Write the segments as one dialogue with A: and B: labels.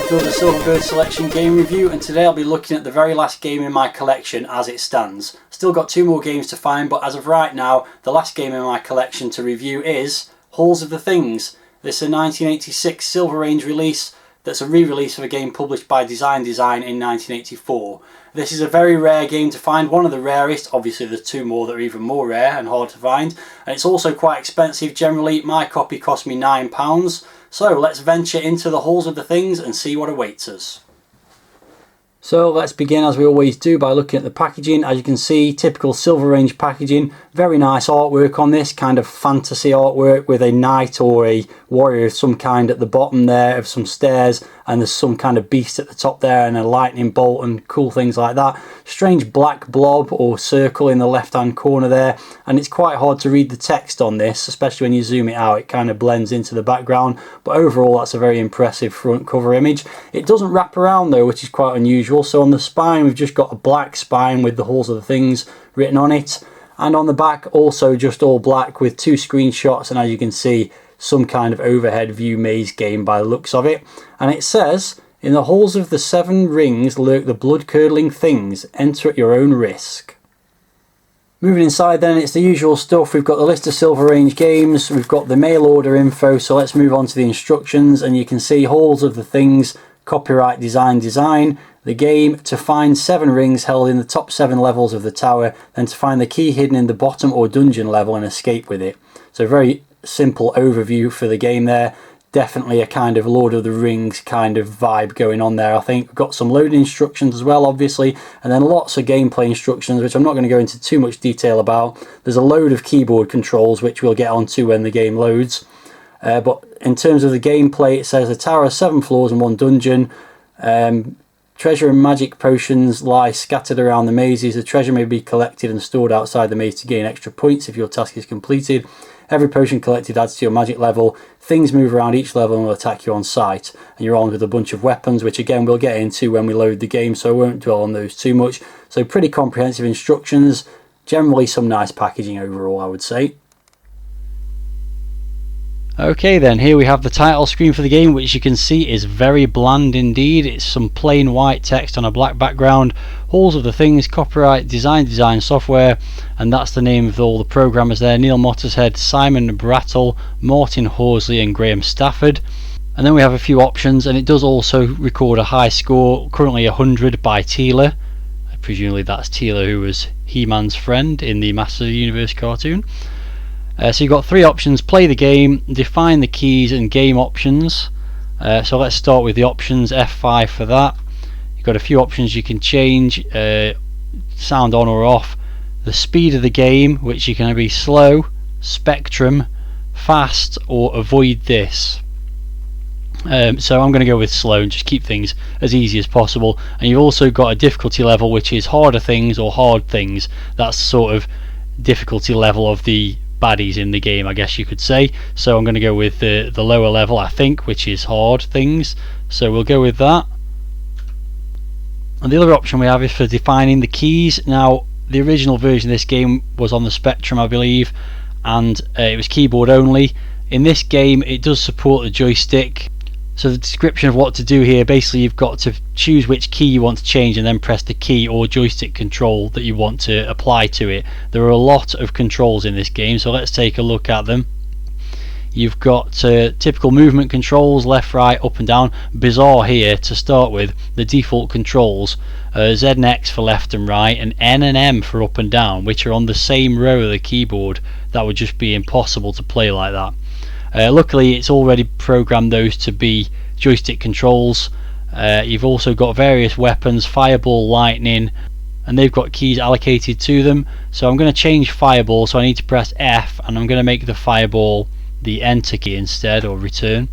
A: another Silverbird Selection game review, and today I'll be looking at the very last game in my collection as it stands. Still got 2 more games to find, but as of right now, the last game in my collection to review is Halls of the Things. This is a 1986 Silver Range release that's a re-release of a game published by Design in 1984. This is a very rare game to find, one of the rarest. Obviously there's 2 more that are even more rare and hard to find, and it's also quite expensive generally. My copy cost me £9. So let's venture into the Halls of the Things and see what awaits us. So let's begin, as we always do, by looking at the packaging. As you can see, typical Silver Range packaging. Very nice artwork on this, kind of fantasy artwork with a knight or a warrior of some kind at the bottom there of some stairs, and there's some kind of beast at the top there and a lightning bolt and cool things like that. Strange black blob or circle in the left hand corner there, and it's quite hard to read the text on this, especially when you zoom it out. It kind of blends into the background, but overall that's a very impressive front cover image. It doesn't wrap around though, which is quite unusual. So on the spine we've just got a black spine with the Halls of the Things written on it, and on the back also just all black with 2 screenshots, and as you can see, some kind of overhead view maze game by the looks of it. And it says, "In the halls of the 7 rings lurk the blood-curdling things. Enter at your own risk." Moving inside then, it's the usual stuff. We've got the list of Silver Range games, we've got the mail order info, so let's move on to the instructions, and you can see Halls of the Things, copyright Design. The game: to find 7 rings held in the top 7 levels of the tower, then to find the key hidden in the bottom or dungeon level and escape with it. So very simple overview for the game there. Definitely a kind of Lord of the Rings kind of vibe going on there. I think we've got some loading instructions as well, obviously, and then lots of gameplay instructions, which I'm not going to go into too much detail about. There's a load of keyboard controls which we'll get onto when the game loads. But in terms of the gameplay, it says the tower has 7 floors and 1 dungeon. Treasure and magic potions lie scattered around the mazes. The treasure may be collected and stored outside the maze to gain extra points if your task is completed. Every potion collected adds to your magic level. Things move around each level and will attack you on sight. And you're armed with a bunch of weapons, which again we'll get into when we load the game, so I won't dwell on those too much. So pretty comprehensive instructions. Generally some nice packaging overall, I would say. Okay then, here we have the title screen for the game, which you can see is very bland indeed. It's some plain white text on a black background. Halls of the Things, copyright Design Software, and that's the name of all the programmers there: Neil Mottershead, Simon Brattle, Martin Horsley and Graham Stafford. And then we have a few options, and it does also record a high score, currently 100 by Teela. Presumably that's Teela, who was He-Man's friend in the Master of the Universe cartoon. So you've got 3 options: play the game, define the keys, and game options. So let's start with the options. F5 for that. You've got a few options you can change, sound on or off, the speed of the game, which you can be slow, spectrum, fast, or avoid this. So I'm going to go with slow and just keep things as easy as possible. And you've also got a difficulty level, which is harder things or hard things. That's sort of difficulty level of the baddies in the game, I guess you could say. So I'm going to go with the lower level, I think, which is hard things. So we'll go with that. And the other option we have is for defining the keys. Now, the original version of this game was on the Spectrum, I believe, and it was keyboard only. In this game it does support the joystick. So the description of what to do here: basically you've got to choose which key you want to change and then press the key or joystick control that you want to apply to it. There are a lot of controls in this game, so let's take a look at them. You've got typical movement controls: left, right, up and down. Bizarre here to start with, the default controls, Z and X for left and right, and N and M for up and down, which are on the same row of the keyboard. That would just be impossible to play like that. Luckily it's already programmed those to be joystick controls. You've also got various weapons: fireball, lightning, and they've got keys allocated to them. So I'm going to change fireball, so I need to press F, and I'm going to make the fireball the enter key instead, or return.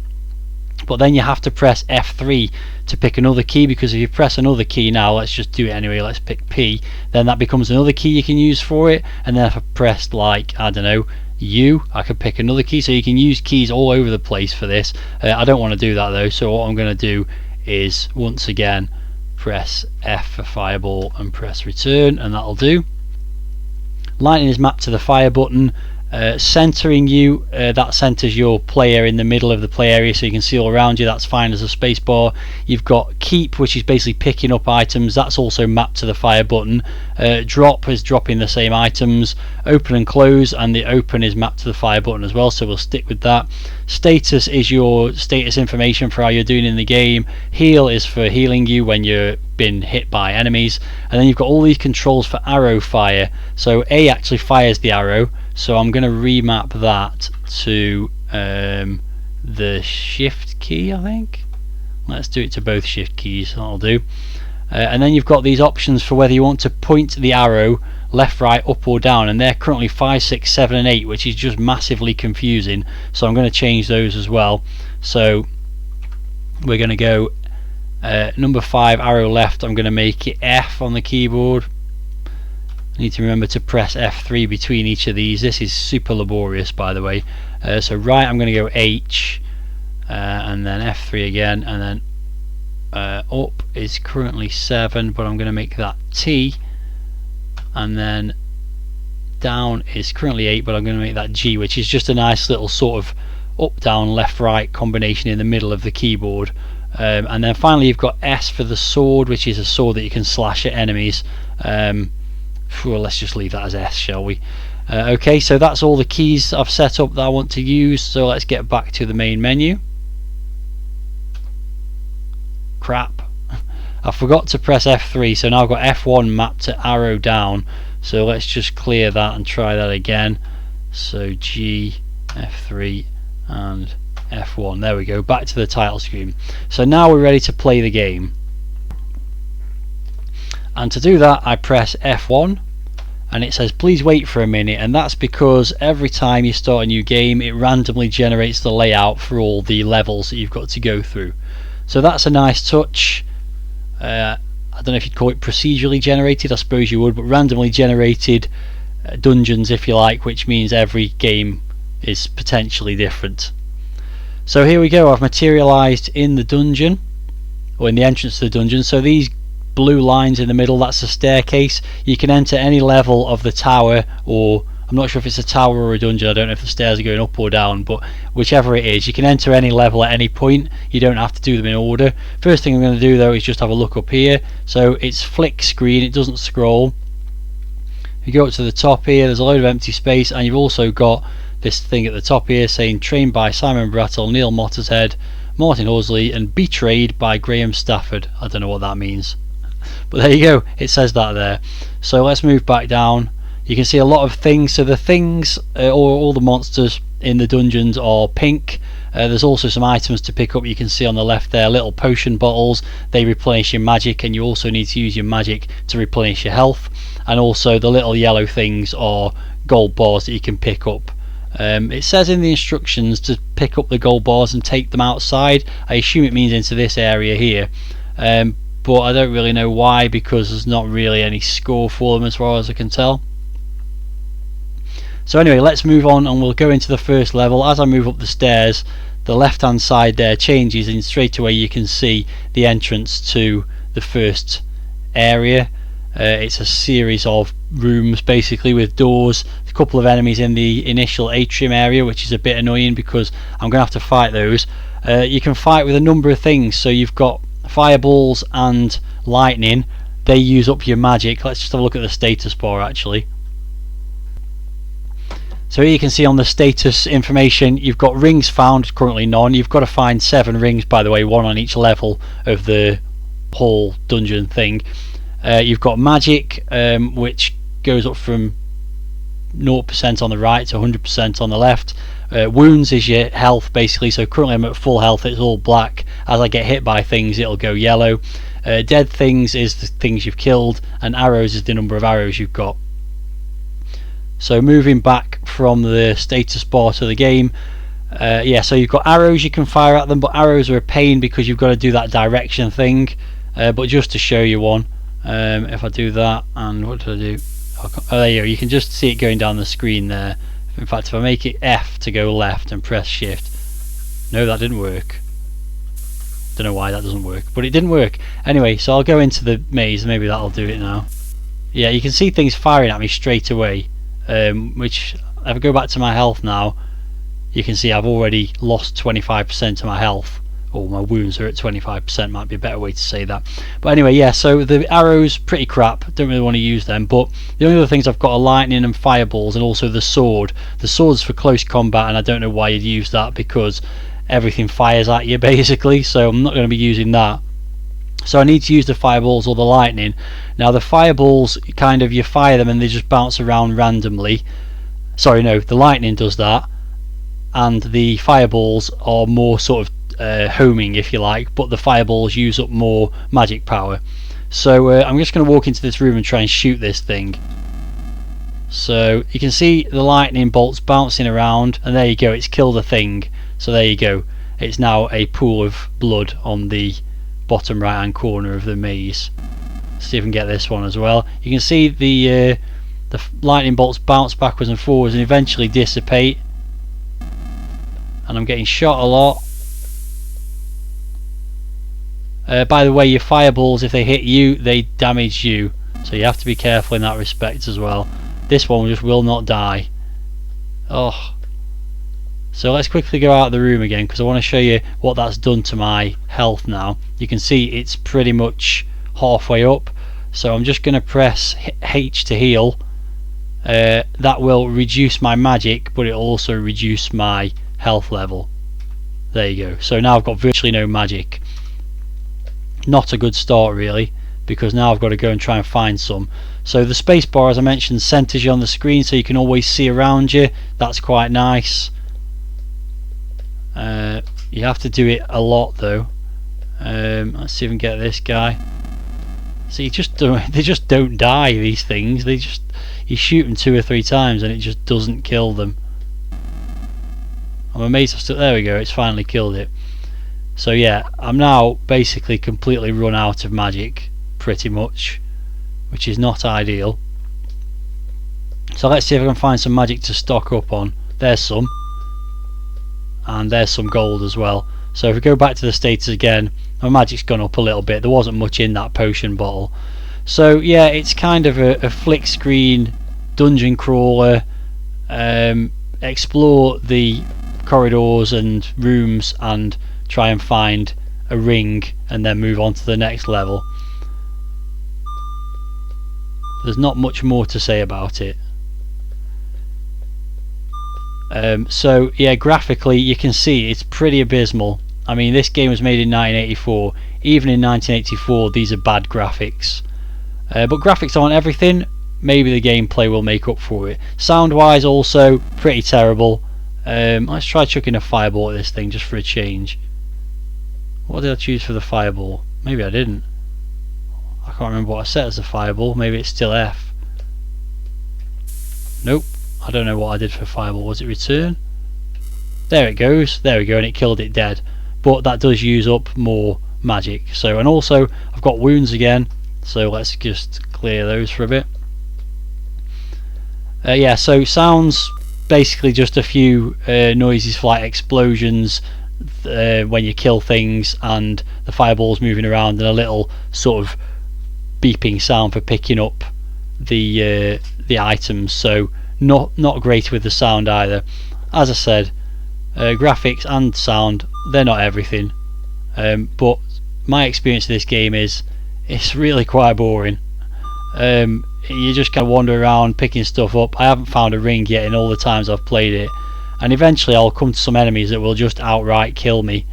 A: But then you have to press F3 to pick another key, because if you press another key now, let's just do it anyway, let's pick P, then that becomes another key you can use for it. And then if I pressed, like, I don't know, U, I could pick another key. So you can use keys all over the place for this. I don't want to do that though, so what I'm going to do is once again press F for fireball and press return, and that'll do. Lightning is mapped to the fire button.
B: Centering you, that centers your player in the middle of the play area so you can see all around you. That's fine as a spacebar. You've got keep, which is basically picking up items. That's also mapped to the fire button. Drop is dropping the same items. Open and close, and the open is mapped to the fire button as well, so we'll stick with that. Status is your status information for how you're doing in the game. Heal is for healing you when you're been hit by enemies. And then you've got all these controls for arrow fire. So A actually fires the arrow, so I'm going to remap that to the shift key, I think. Let's do it to both shift keys, that'll do. And then you've got these options for whether you want to point the arrow left, right, up or down, and they're currently 5, 6, 7 and 8, which is just massively confusing, so I'm going to change those as well. So we're going to go number 5, arrow left. I'm going to make it F on the keyboard. I need to remember to press F3 between each of these. This is super laborious, by the way. So right, I'm going to go H, and then F3 again, and then up is currently 7, but I'm going to make that T, and then down is currently 8, but I'm going to make that G, which is just a nice little sort of up, down, left, right combination in the middle of the keyboard. And then finally you've got S for the sword, which is a sword that you can slash at enemies. Well, let's just leave that as S, shall we? Okay, so that's all the keys I've set up that I want to use, so let's get back to the main menu. Crap, I forgot to press F3, so now I've got F1 mapped to arrow down, so let's just clear that and try that again. So G, F3 and F1, there we go, back to the title screen. So now we're ready to play the game, and to do that I press F1 and it says please wait for a minute, and that's because every time you start a new game it randomly generates the layout for all the levels that you've got to go through. So that's a nice touch. I don't know if you'd call it procedurally generated, I suppose you would, but randomly generated dungeons, if you like, which means every game is potentially different. So here we go, I've materialized in the dungeon, or in the entrance to the dungeon. So these blue lines in the middle, that's the staircase. You can enter any level of the tower, or I'm not sure if it's a tower or a dungeon, I don't know if the stairs are going up or down, but whichever it is, you can enter any level at any point. You don't have to do them in order. First thing I'm going to do though is just have a look up here. So it's flick screen, it doesn't scroll. If you go up to the top here, there's a load of empty space, and you've also got this thing at the top here saying trained by Simon Brattle, Neil Mottershead, Martin Horsley and betrayed by Graham Stafford. I don't know what that means, but there you go, it says that there. So let's move back down. You can see a lot of things. So the things, or all the monsters in the dungeons are pink. There's also some items to pick up. You can see on the left there little potion bottles, they replenish your magic, and you also need to use your magic to replenish your health. And also the little yellow things are gold bars that you can pick up. It says in the instructions to pick up the gold bars and take them outside. I assume it means into this area here, but I don't really know why, because there's not really any score for them as far as I can tell. So anyway, let's move on and we'll go into the first level. As I move up the stairs, the left hand side there changes, and straight away you can see the entrance to the first area. It's a series of rooms basically with doors, a couple of enemies in the initial atrium area, which is a bit annoying because I'm going to have to fight those. You can fight with a number of things, so you've got fireballs and lightning, they use up your magic. Let's just have a look at the status bar actually. So here you can see on the status information you've got rings found, currently none. You've got to find 7 rings, by the way, 1 on each level of the whole dungeon thing. You've got magic, which goes up from 0% on the right to 100% on the left. Wounds is your health basically, so currently I'm at full health, it's all black. As I get hit by things it'll go yellow. Dead things is the things you've killed, and arrows is the number of arrows you've got. So moving back from the status bar to the game, so you've got arrows, you can fire at them, but arrows are a pain because you've got to do that direction thing. But just to show you one, if I do that, and what did I do? Oh, there you go, you can just see it going down the screen there. In fact, if I make it F to go left and press shift, no, that didn't work. Don't know why that doesn't work, but it didn't work. Anyway, so I'll go into the maze, maybe that'll do it now. Yeah, you can see things firing at me straight away, which If I go back to my health now, you can see I've already lost 25% of my health, or my wounds are at 25%, might be a better way to say that. But anyway, yeah, so the arrows, pretty crap, don't really want to use them, but the only other things I've got are lightning and fireballs, and also the sword. The sword's for close combat, and I don't know why you'd use that, because everything fires at you basically, so I'm not going to be using that. So I need to use the fireballs or the lightning. Now the fireballs, kind of, you fire them and they just bounce around randomly. Sorry, no, the lightning does that, and the fireballs are more sort of homing, if you like, but the fireballs use up more magic power. So I'm just going to walk into this room and try and shoot this thing. So you can see the lightning bolts bouncing around, and there you go, it's killed a thing. So there you go, it's now a pool of blood on the bottom right hand corner of the maze. Let's see if we can get this one as well. You can see the lightning bolts bounce backwards and forwards and eventually dissipate, and I'm getting shot a lot. By the way, your fireballs, if they hit you, they damage you, so you have to be careful in that respect as well. This one just will not die. Oh, so let's quickly go out of the room again, because I want to show you what that's done to my health now. You can see it's pretty much halfway up, so I'm just going to press H to heal. That will reduce my magic, but it will also reduce my health level. There you go, so now I've got virtually no magic. Not a good start really, because now I've got to go and try and find some. So the spacebar, as I mentioned, centers you on the screen so you can always see around you. That's quite nice. You have to do it a lot though. Let's see if we can get this guy. See, they just don't die, these things. You shoot them 2 or 3 times and it just doesn't kill them. I'm amazed there we go, it's finally killed it. So yeah, I'm now basically completely run out of magic, pretty much, which is not ideal. So let's see if I can find some magic to stock up on. There's some, and there's some gold as well. So if we go back to the status again, my magic's gone up a little bit. There wasn't much in that potion bottle. So yeah, it's kind of a flick screen dungeon crawler. Explore the corridors and rooms and try and find a ring and then move on to the next level. There's not much more to say about it. So yeah, graphically you can see it's pretty abysmal. I mean, this game was made in 1984. Even in 1984 these are bad graphics. But graphics aren't everything. Maybe the gameplay will make up for it. Sound wise also pretty terrible. Let's try chucking a fireball at this thing just for a change. What did I choose for the fireball? Maybe I didn't. I can't remember what I set as a fireball. Maybe it's still F. Nope. I don't know what I did for fireball. Was it return? There it goes. There we go, and it killed it dead. But that does use up more magic. So, and also I've got wounds again. So let's just clear those for a bit. Yeah, so sounds basically just a few noises like explosions when you kill things, and the fireballs moving around, and a little sort of beeping sound for picking up the items. So not great with the sound either. As I said, graphics and sound, they're not everything, but my experience of this game is it's really quite boring. You just kind of wander around picking stuff up. I haven't found a ring yet in all the times I've played it, and eventually I'll come to some enemies that will just outright kill me.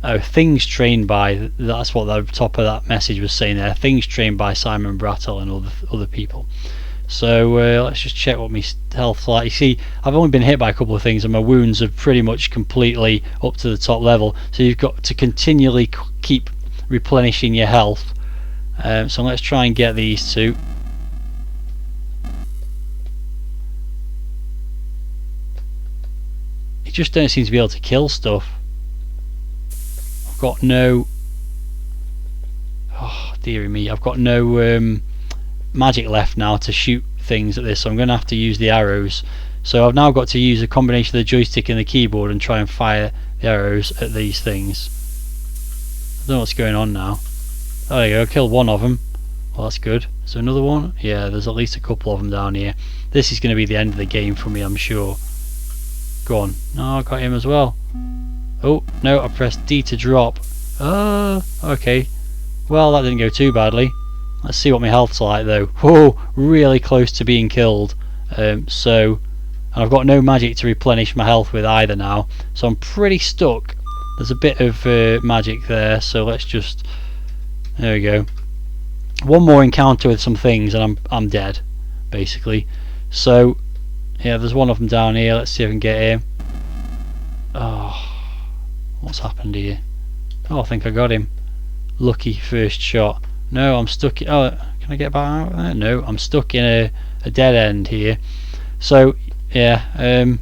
B: Oh, things trained by, that's what the top of that message was saying there. Things trained by Simon Brattle and other people. So let's just check what my health's like. You see, I've only been hit by a couple of things and my wounds are pretty much completely up to the top level. So you've got to continually keep replenishing your health. So let's try and get these two. You just don't seem to be able to kill stuff. I've got no... oh dearie me, I've got no magic left now to shoot things at this, so I'm going to have to use the arrows. So I've now got to use a combination of the joystick and the keyboard and try and fire the arrows at these things. I don't know what's going on now. Oh, there you go, I killed one of them. Well, that's good. Is there another one? Yeah, there's at least a couple of them down here. This is going to be the end of the game for me, I'm sure. Go on. No, I got him as well. Oh, no, I pressed D to drop. Okay. Well, that didn't go too badly. Let's see what my health's like though. Whoa, really close to being killed. And I've got no magic to replenish my health with either now, so I'm pretty stuck. There's a bit of magic there, so let's just... There we go. One more encounter with some things and I'm dead, basically. So, yeah, there's one of them down here. Let's see if I can get him. Oh, what's happened here? Oh, I think I got him. Lucky first shot. No, I'm stuck. Oh, can I get back out there? No, I'm stuck in a dead end here. So, yeah,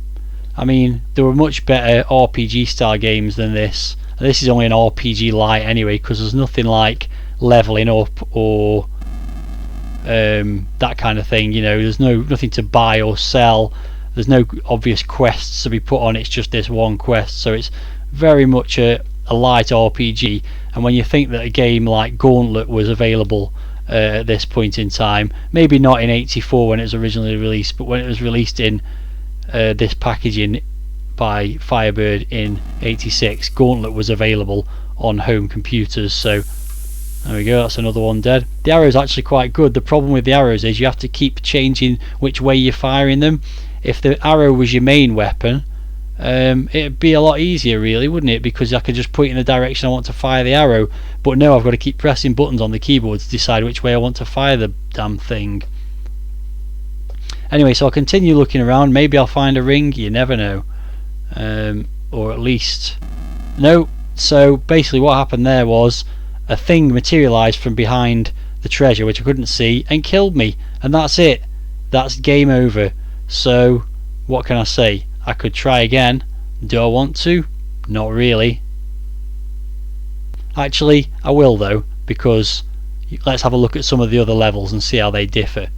B: I mean, there were much better RPG style games than this. This is only an RPG light anyway, because there's nothing like leveling up or that kind of thing. You know, there's nothing to buy or sell. There's no obvious quests to be put on. It's just this one quest, so it's very much a light RPG. And when you think that a game like Gauntlet was available at this point in time, maybe not in '84 when it was originally released, but when it was released in this packaging by Firebird in '86, Gauntlet was available on home computers. So there we go, that's another one dead. The arrow's actually quite good. The problem with the arrows is you have to keep changing which way you're firing them. If the arrow was your main weapon, it'd be a lot easier really, wouldn't it, because I could just point in the direction I want to fire the arrow. But no, I've got to keep pressing buttons on the keyboard to decide which way I want to fire the damn thing. Anyway, so I'll continue looking around. Maybe I'll find a ring, you never know. Or at least... No, so basically what happened there was a thing materialised from behind the treasure, which I couldn't see, and killed me. And that's it. That's game over. So, what can I say? I could try again. Do I want to? Not really. Actually, I will though, because let's have a look at some of the other levels and see how they differ.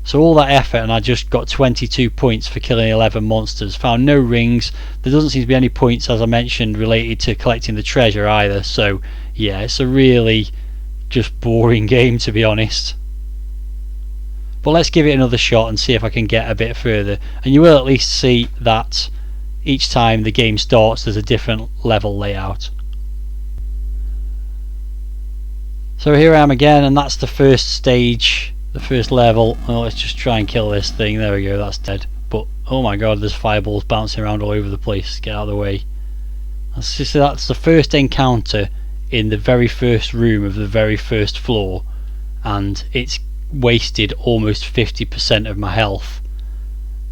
B: So all that effort and I just got 22 points for killing 11 monsters. Found no rings. There doesn't seem to be any points, as I mentioned, related to collecting the treasure either. So yeah, it's a really just boring game, to be honest. But let's give it another shot and see if I can get a bit further. And you will at least see that each time the game starts there's a different level layout. So here I am again, and that's the first stage, the first level. Well, let's just try and kill this thing. There we go, that's dead. But oh my god, there's fireballs bouncing around all over the place. Get out of the way. That's the first encounter in the very first room of the very first floor, and it's wasted almost 50% of my health.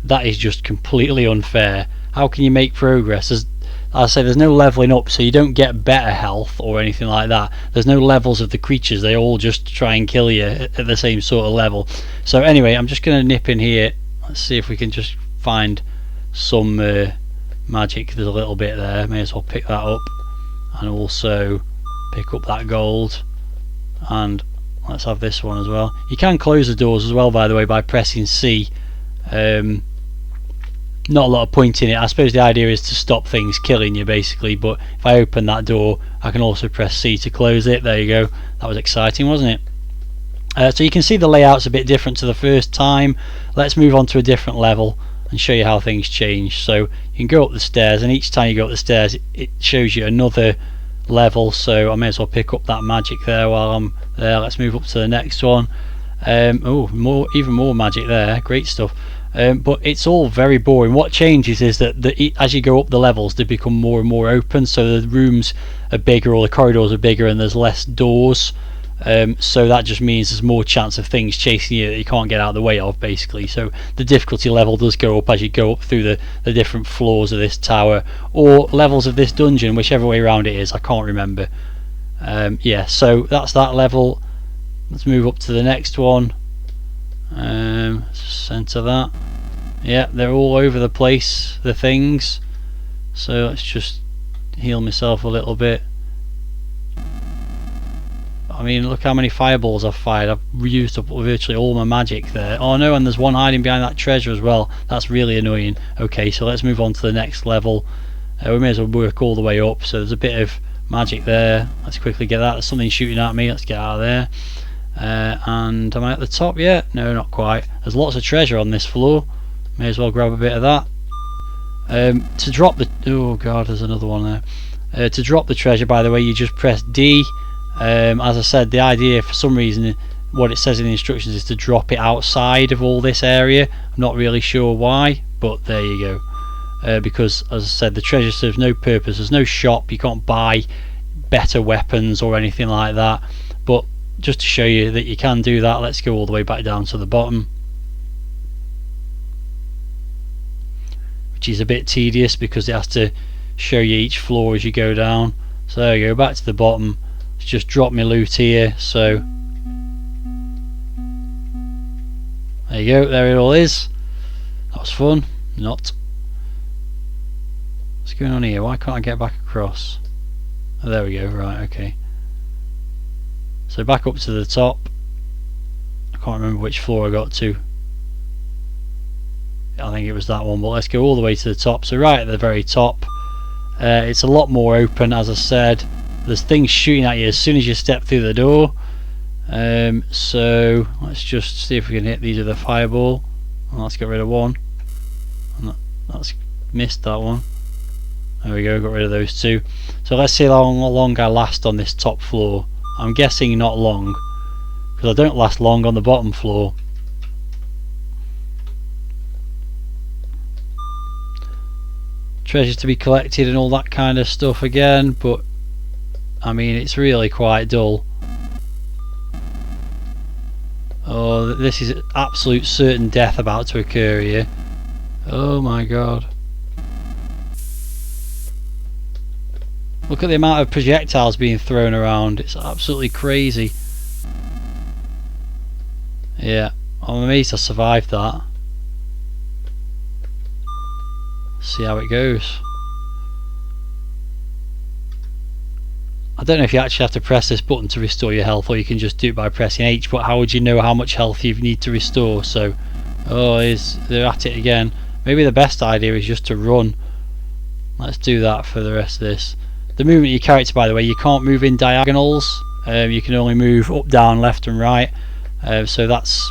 B: That is just completely unfair. How can you make progress? As I say, there's no leveling up, so you don't get better health or anything like that. There's no levels of the creatures. They all just try and kill you at the same sort of level. So anyway, I'm just going to nip in here. Let's see if we can just find some magic. There's a little bit there. May as well pick that up, and also pick up that gold, and let's have this one as well. You can close the doors as well, by the way, by pressing C. Not a lot of point in it. I suppose the idea is to stop things killing you, basically, but if I open that door I can also press C to close it. There you go. That was exciting, wasn't it? So you can see the layout's a bit different to the first time. Let's move on to a different level and show you how things change. So you can go up the stairs, and each time you go up the stairs it shows you another level, so I may as well pick up that magic there while I'm there. Let's move up to the next one. Oh, even more magic there. Great stuff. But it's all very boring. What changes is that as you go up the levels they become more and more open, so the rooms are bigger or the corridors are bigger and there's less doors. So that just means there's more chance of things chasing you that you can't get out of the way of, basically. So the difficulty level does go up as you go up through the different floors of this tower, or levels of this dungeon, whichever way around it is, I can't remember. Yeah, so that's that level. Let's move up to the next one. Center that. Yeah, they're all over the place, the things. So let's just heal myself a little bit. I mean, look how many fireballs I've fired. I've used up virtually all my magic there. Oh no, and there's one hiding behind that treasure as well. That's really annoying. Okay, so let's move on to the next level. We may as well work all the way up. So there's a bit of magic there. Let's quickly get that. There's something shooting at me. Let's get out of there. And am I at the top yet? No, not quite. There's lots of treasure on this floor. May as well grab a bit of that. To drop the... oh god, there's another one there. To drop the treasure, by the way, you just press D. As I said, the idea, for some reason, what it says in the instructions is to drop it outside of all this area. I'm not really sure why, but there you go. Because, as I said, the treasure serves no purpose. There's no shop. You can't buy better weapons or anything like that. But just to show you that you can do that, let's go all the way back down to the bottom, which is a bit tedious because it has to show you each floor as you go down. So there you go, back to the bottom. Let's just drop my loot here. So there you go, there it all is. That was fun. Not. What's going on here? Why can't I get back across? Oh, there we go. Right, okay. So back up to the top. I can't remember which floor I got to. I think it was that one, but let's go all the way to the top. So right at the very top, it's a lot more open. As I said, there's things shooting at you as soon as you step through the door. So let's just see if we can hit these with a fireball. Well, let's get rid of one. That's missed that one. There we go, got rid of those two. So let's see how long I last on this top floor. I'm guessing not long, because I don't last long on the bottom floor. Treasures to be collected and all that kind of stuff again, but I mean, it's really quite dull. Oh, this is absolute certain death about to occur here. Oh my god. Look at the amount of projectiles being thrown around. It's absolutely crazy. Yeah, I'm amazed I survived that. See how it goes. I don't know if you actually have to press this button to restore your health, or you can just do it by pressing H, but how would you know how much health you need to restore? So, oh, they're at it again. Maybe the best idea is just to run. Let's do that for the rest of this. The movement of your character, by the way, you can't move in diagonals. You can only move up, down, left and right. So that's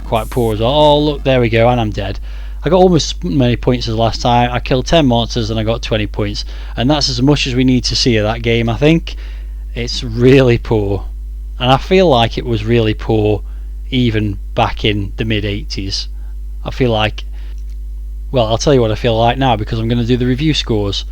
B: quite poor as well. Oh look, there we go, and I'm dead. I got almost as many points as last time. I killed 10 monsters and I got 20 points. And that's as much as we need to see of that game, I think. It's really poor. And I feel like it was really poor even back in the mid-80s. I feel like... well, I'll tell you what I feel like now, because I'm going to do the review scores.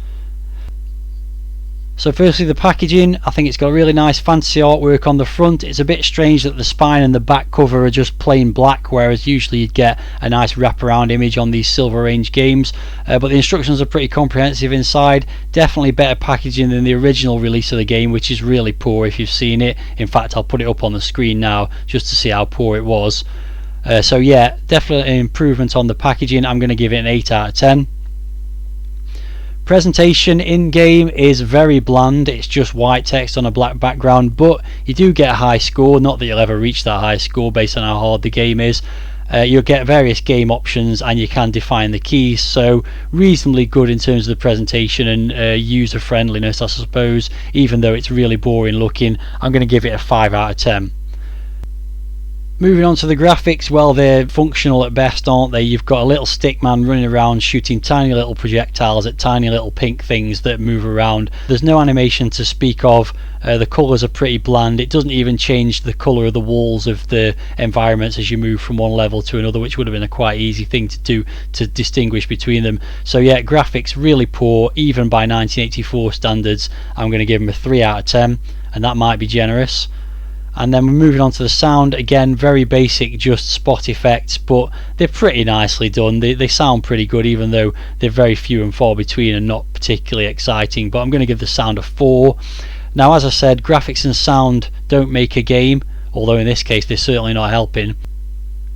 B: So firstly, the packaging, I think it's got really nice fancy artwork on the front. It's a bit strange that the spine and the back cover are just plain black, whereas usually you'd get a nice wraparound image on these Silver Range games. But the instructions are pretty comprehensive inside. Definitely better packaging than the original release of the game, which is really poor if you've seen it. In fact, I'll put it up on the screen now just to see how poor it was. So yeah, definitely an improvement on the packaging. I'm going to give it an 8 out of 10. Presentation in game is very bland. It's just white text on a black background, but you do get a high score. Not that you'll ever reach that high score based on how hard the game is. You'll get various game options and you can define the keys, so reasonably good in terms of the presentation and user friendliness, I suppose, even though it's really boring looking. I'm going to give it a 5 out of 10. Moving on to the graphics, well, they're functional at best, aren't they? You've got a little stick man running around shooting tiny little projectiles at tiny little pink things that move around. There's no animation to speak of. The colours are pretty bland. It doesn't even change the colour of the walls of the environments as you move from one level to another, which would have been a quite easy thing to do to distinguish between them. So yeah, graphics really poor, even by 1984 standards. I'm going to give them a 3 out of 10, and that might be generous. And then we're moving on to the sound. Again, very basic, just spot effects, but they're pretty nicely done. They sound pretty good, even though they're very few and far between and not particularly exciting. But I'm going to give the sound a 4. Now, as I said, graphics and sound don't make a game, although in this case they're certainly not helping.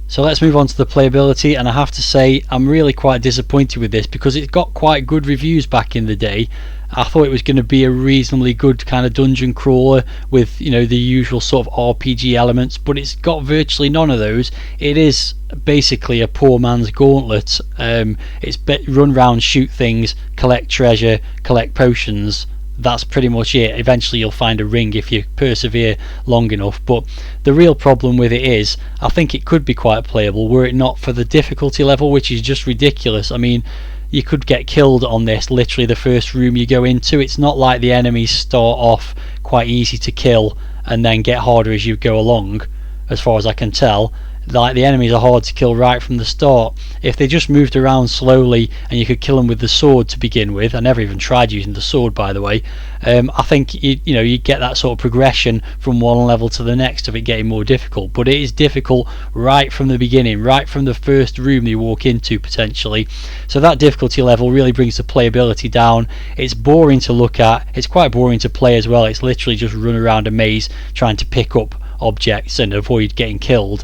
B: So let's move on to the playability, and I have to say I'm really quite disappointed with this because it got quite good reviews back in the day. I thought it was going to be a reasonably good kind of dungeon crawler with, you know, the usual sort of RPG elements, but it's got virtually none of those. It is basically a poor man's Gauntlet. It's run round, shoot things, collect treasure, collect potions. that's pretty much it. Eventually you'll find a ring if you persevere long enough, but the real problem with it is I think it could be quite playable were it not for the difficulty level, which is just ridiculous. I mean, you could get killed on this literally the first room you go into. It's not like the enemies start off quite easy to kill and then get harder as you go along, as far as I can tell. Like, the enemies are hard to kill right from the start. If they just moved around slowly and you could kill them with the sword to begin with — I never even tried using the sword, by the way — I think you get that sort of progression from one level to the next of it getting more difficult. But it is difficult right from the beginning, right from the first room you walk into potentially. So that difficulty level really brings the playability down. It's boring to look at, it's quite boring to play as well. It's literally just run around a maze trying to pick up objects and avoid getting killed.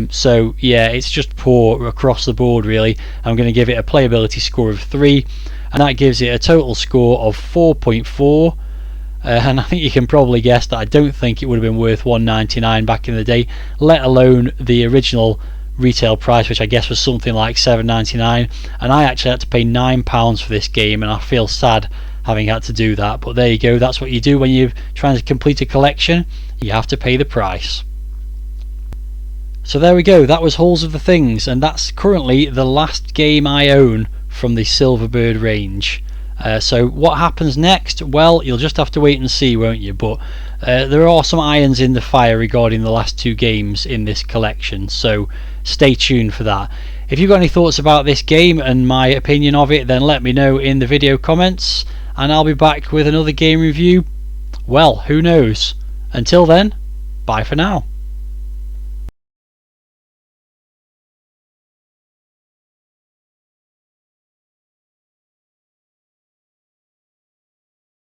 B: So yeah, it's just poor across the board really. I'm going to give it a playability score of 3, and that gives it a total score of 4.4. And I think you can probably guess that I don't think it would have been worth $1.99 back in the day, let alone the original retail price, which I guess was something like $7.99, and I actually had to pay £9 for this game, and I feel sad having had to do that. But there you go, that's what you do when you're trying to complete a collection. You have to pay the price. So there we go, that was Halls of the Things, and that's currently the last game I own from the Silverbird range. So what happens next? Well, you'll just have to wait and see, won't you? But there are some irons in the fire regarding the last 2 games in this collection, so stay tuned for that. If you've got any thoughts about this game and my opinion of it, then let me know in the video comments, and I'll be back with another game review. Well, who knows? Until then, bye for now.